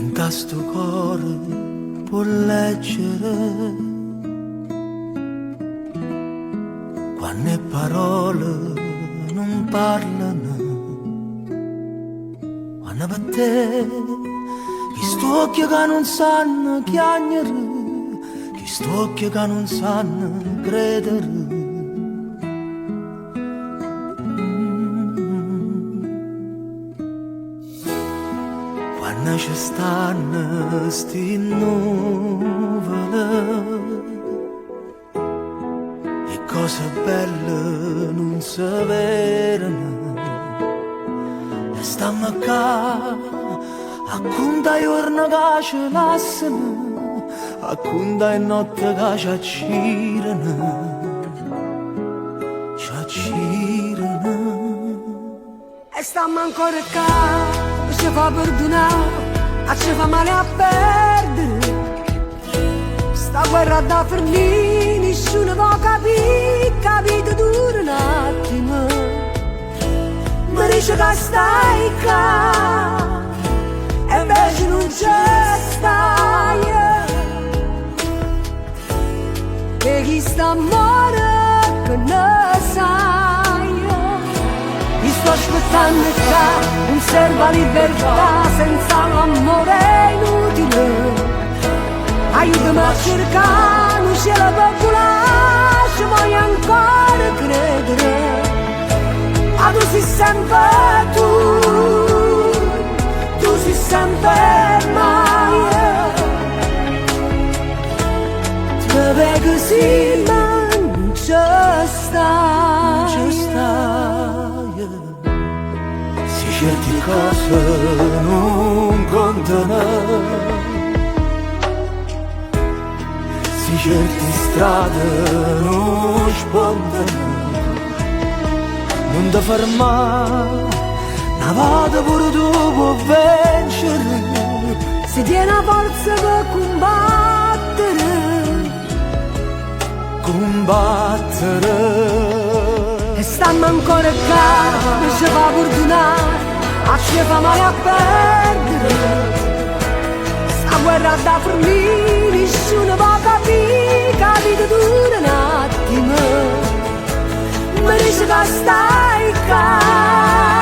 in sto cuore può leggere quando le parole non parlano, quando per te chi sto occhio che non sanno chiagnere, chi sto occhio che non sanno credere. Quando ci stanno sti nuvole e cose belle non si vedono, e stiamo qua a conta giorno che ci lasciano, a conta notte che ci accirano, ci accirano. E stiamo ancora qua, ci fa perdonare, ci fa male a perdere. Sta guerra da finire, nessuno può capire, capite dura un attimo. Mi dice che stai qua, e invece non c'è stai. E chi sta amore che ne sai. Mi sto aspettando qua, non serve libertà, senza l'amore è inutile. Aiutami a cercare un cielo popolare, ci voglio ancora credere. Ma tu sei sempre tu sei sempre mai. Te vedo così ma non c'è stai. Ci stai, se certe cose non contano, se certe strade non spuntano, non ti fermare, una volta pure tu puoi vincere, se tiene la forza per combattere. combattere. E stiamo ancora qua, ci fa perdonare, ci fa male a perdere. Sta guerra da finire, nessuno può capire, capite dura un attimo. Mi dice che stai qua.